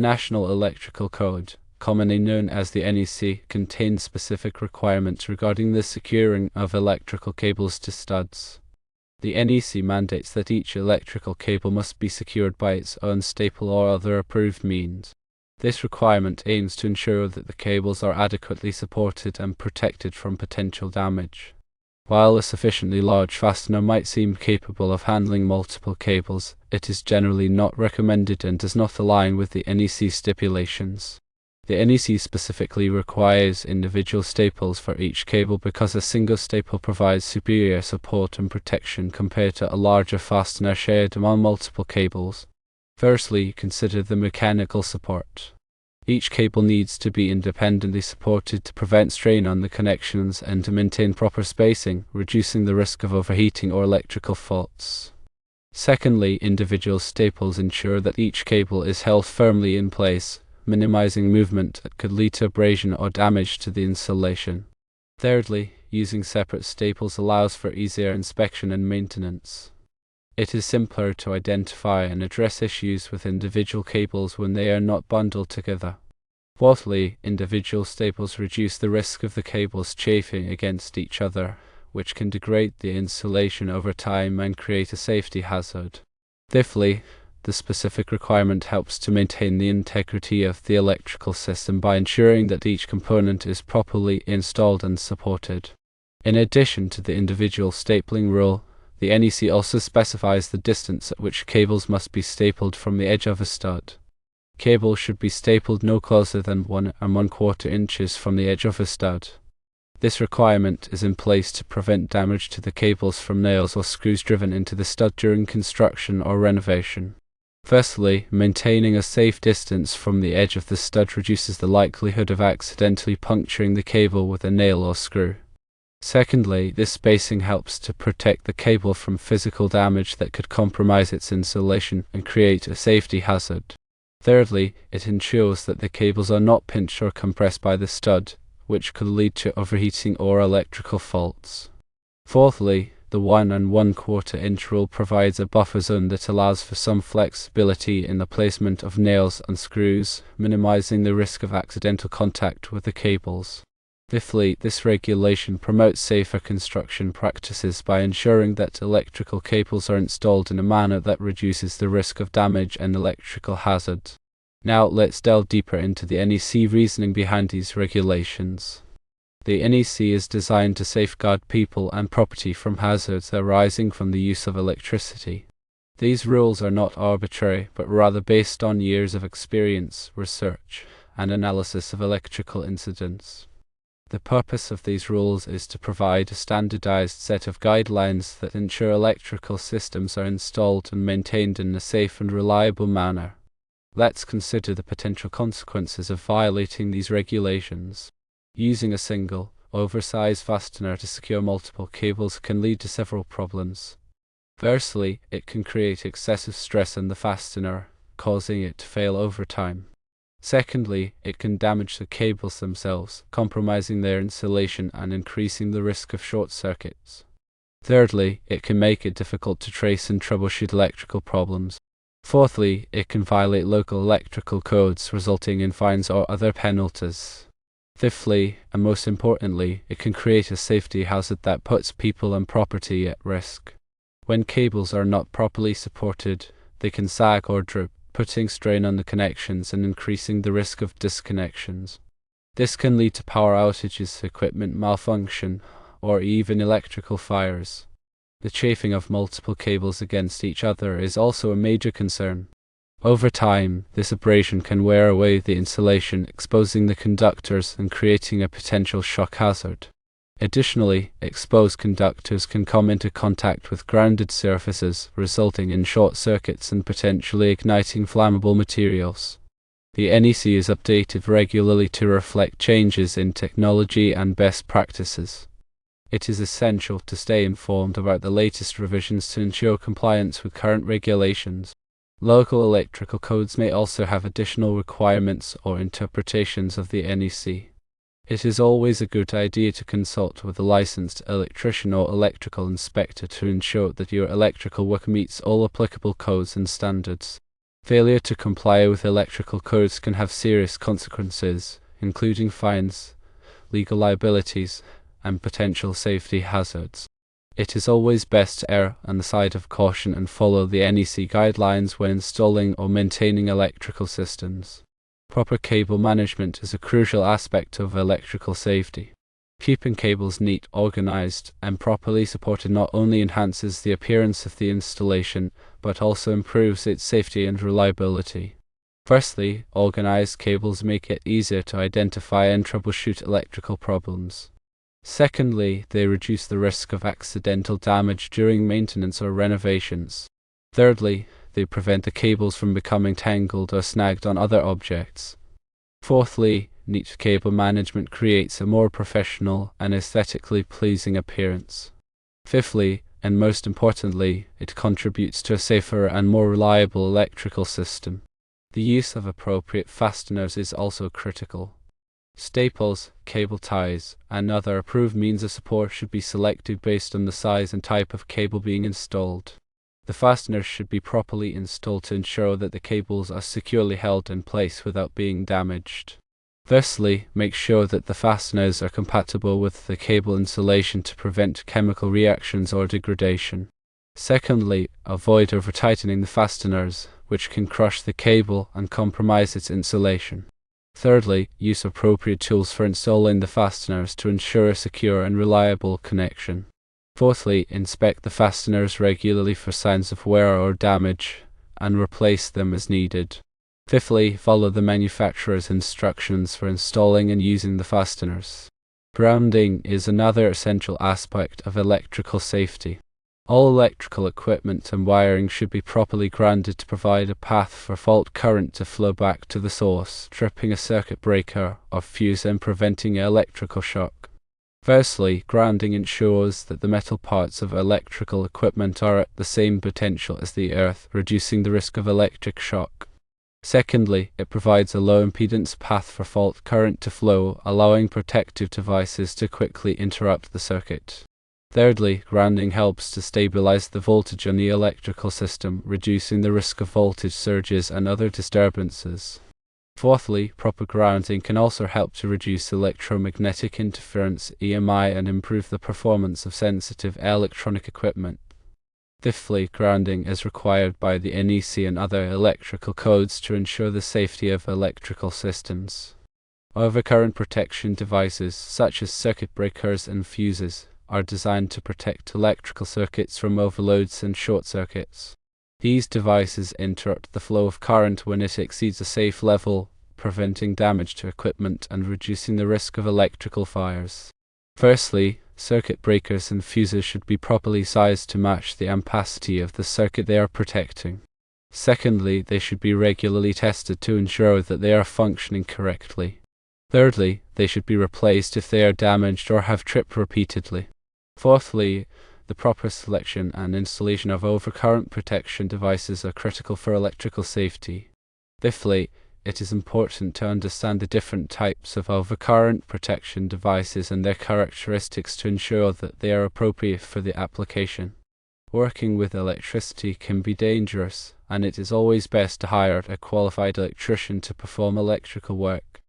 National Electrical Code, commonly known as the NEC, contains specific requirements regarding the securing of electrical cables to studs. The NEC mandates that each electrical cable must be secured by its own staple or other approved means. This requirement aims to ensure that the cables are adequately supported and protected from potential damage. While a sufficiently large fastener might seem capable of handling multiple cables, it is generally not recommended and does not align with the NEC stipulations. The NEC specifically requires individual staples for each cable because a single staple provides superior support and protection compared to a larger fastener shared among multiple cables. Firstly, consider the mechanical support. Each cable needs to be independently supported to prevent strain on the connections and to maintain proper spacing, reducing the risk of overheating or electrical faults. Secondly, individual staples ensure that each cable is held firmly in place, minimizing movement that could lead to abrasion or damage to the insulation. Thirdly, using separate staples allows for easier inspection and maintenance. It is simpler to identify and address issues with individual cables when they are not bundled together. Fourthly, individual staples reduce the risk of the cables chafing against each other, which can degrade the insulation over time and create a safety hazard. Fifthly, the specific requirement helps to maintain the integrity of the electrical system by ensuring that each component is properly installed and supported. In addition to the individual stapling rule, the NEC also specifies the distance at which cables must be stapled from the edge of a stud. Cables should be stapled no closer than 1 1/4 inches from the edge of a stud. This requirement is in place to prevent damage to the cables from nails or screws driven into the stud during construction or renovation. Firstly, maintaining a safe distance from the edge of the stud reduces the likelihood of accidentally puncturing the cable with a nail or screw. Secondly, this spacing helps to protect the cable from physical damage that could compromise its insulation and create a safety hazard. Thirdly, it ensures that the cables are not pinched or compressed by the stud, which could lead to overheating or electrical faults. Fourthly, the 1 1/4 inch rule provides a buffer zone that allows for some flexibility in the placement of nails and screws, minimizing the risk of accidental contact with the cables. Fifthly, this regulation promotes safer construction practices by ensuring that electrical cables are installed in a manner that reduces the risk of damage and electrical hazards. Now let's delve deeper into the NEC reasoning behind these regulations. The NEC is designed to safeguard people and property from hazards arising from the use of electricity. These rules are not arbitrary, but rather based on years of experience, research, and analysis of electrical incidents. The purpose of these rules is to provide a standardized set of guidelines that ensure electrical systems are installed and maintained in a safe and reliable manner. Let's consider the potential consequences of violating these regulations. Using a single, oversized fastener to secure multiple cables can lead to several problems. Firstly, it can create excessive stress on the fastener, causing it to fail over time. Secondly, it can damage the cables themselves, compromising their insulation and increasing the risk of short circuits. Thirdly, it can make it difficult to trace and troubleshoot electrical problems. Fourthly, it can violate local electrical codes, resulting in fines or other penalties. Fifthly, and most importantly, it can create a safety hazard that puts people and property at risk. When cables are not properly supported, they can sag or droop, putting strain on the connections and increasing the risk of disconnections. This can lead to power outages, equipment malfunction, or even electrical fires. The chafing of multiple cables against each other is also a major concern. Over time, this abrasion can wear away the insulation, exposing the conductors and creating a potential shock hazard. Additionally, exposed conductors can come into contact with grounded surfaces, resulting in short circuits and potentially igniting flammable materials. The NEC is updated regularly to reflect changes in technology and best practices. It is essential to stay informed about the latest revisions to ensure compliance with current regulations. Local electrical codes may also have additional requirements or interpretations of the NEC. It is always a good idea to consult with a licensed electrician or electrical inspector to ensure that your electrical work meets all applicable codes and standards. Failure to comply with electrical codes can have serious consequences, including fines, legal liabilities, and potential safety hazards. It is always best to err on the side of caution and follow the NEC guidelines when installing or maintaining electrical systems. Proper cable management is a crucial aspect of electrical safety. Keeping cables neat, organized, and properly supported not only enhances the appearance of the installation, but also improves its safety and reliability. Firstly, organized cables make it easier to identify and troubleshoot electrical problems. Secondly, they reduce the risk of accidental damage during maintenance or renovations. Thirdly, they prevent the cables from becoming tangled or snagged on other objects. Fourthly, neat cable management creates a more professional and aesthetically pleasing appearance. Fifthly, and most importantly, it contributes to a safer and more reliable electrical system. The use of appropriate fasteners is also critical. Staples, cable ties, and other approved means of support should be selected based on the size and type of cable being installed. The fasteners should be properly installed to ensure that the cables are securely held in place without being damaged. Firstly, make sure that the fasteners are compatible with the cable insulation to prevent chemical reactions or degradation. Secondly, avoid over-tightening the fasteners, which can crush the cable and compromise its insulation. Thirdly, use appropriate tools for installing the fasteners to ensure a secure and reliable connection. Fourthly, inspect the fasteners regularly for signs of wear or damage, and replace them as needed. Fifthly, follow the manufacturer's instructions for installing and using the fasteners. Grounding is another essential aspect of electrical safety. All electrical equipment and wiring should be properly grounded to provide a path for fault current to flow back to the source, tripping a circuit breaker or fuse and preventing electrical shock. Firstly, grounding ensures that the metal parts of electrical equipment are at the same potential as the earth, reducing the risk of electric shock. Secondly, it provides a low impedance path for fault current to flow, allowing protective devices to quickly interrupt the circuit. Thirdly, grounding helps to stabilize the voltage on the electrical system, reducing the risk of voltage surges and other disturbances. Fourthly, proper grounding can also help to reduce electromagnetic interference (EMI) and improve the performance of sensitive electronic equipment. Fifthly, grounding is required by the NEC and other electrical codes to ensure the safety of electrical systems. Overcurrent protection devices, such as circuit breakers and fuses, are designed to protect electrical circuits from overloads and short circuits. These devices interrupt the flow of current when it exceeds a safe level, preventing damage to equipment and reducing the risk of electrical fires. Firstly, circuit breakers and fuses should be properly sized to match the ampacity of the circuit they are protecting. Secondly, they should be regularly tested to ensure that they are functioning correctly. Thirdly, they should be replaced if they are damaged or have tripped repeatedly. Fourthly, the proper selection and installation of overcurrent protection devices are critical for electrical safety. Fifthly, it is important to understand the different types of overcurrent protection devices and their characteristics to ensure that they are appropriate for the application. Working with electricity can be dangerous, and it is always best to hire a qualified electrician to perform electrical work.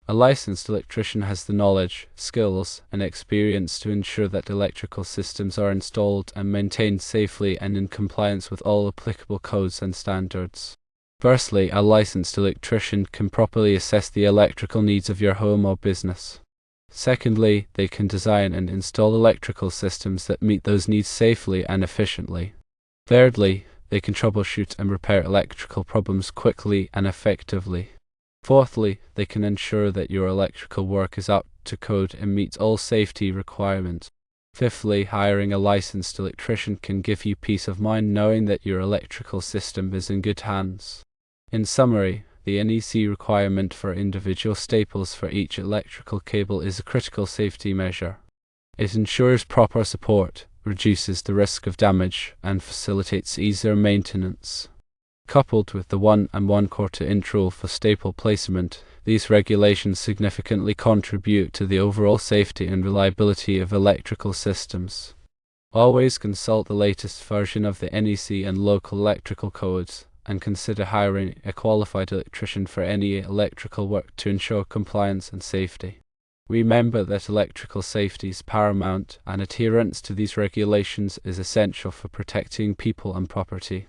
A licensed electrician has the knowledge, skills, and experience to ensure that electrical systems are installed and maintained safely and in compliance with all applicable codes and standards. Firstly, a licensed electrician can properly assess the electrical needs of your home or business. Secondly, they can design and install electrical systems that meet those needs safely and efficiently. Thirdly, they can troubleshoot and repair electrical problems quickly and effectively. Fourthly, they can ensure that your electrical work is up to code and meets all safety requirements. Fifthly, hiring a licensed electrician can give you peace of mind knowing that your electrical system is in good hands. In summary, the NEC requirement for individual staples for each electrical cable is a critical safety measure. It ensures proper support, reduces the risk of damage, and facilitates easier maintenance. Coupled with the 1 1/4 inch rule for staple placement, these regulations significantly contribute to the overall safety and reliability of electrical systems. Always consult the latest version of the NEC and local electrical codes, and consider hiring a qualified electrician for any electrical work to ensure compliance and safety. Remember that electrical safety is paramount, and adherence to these regulations is essential for protecting people and property.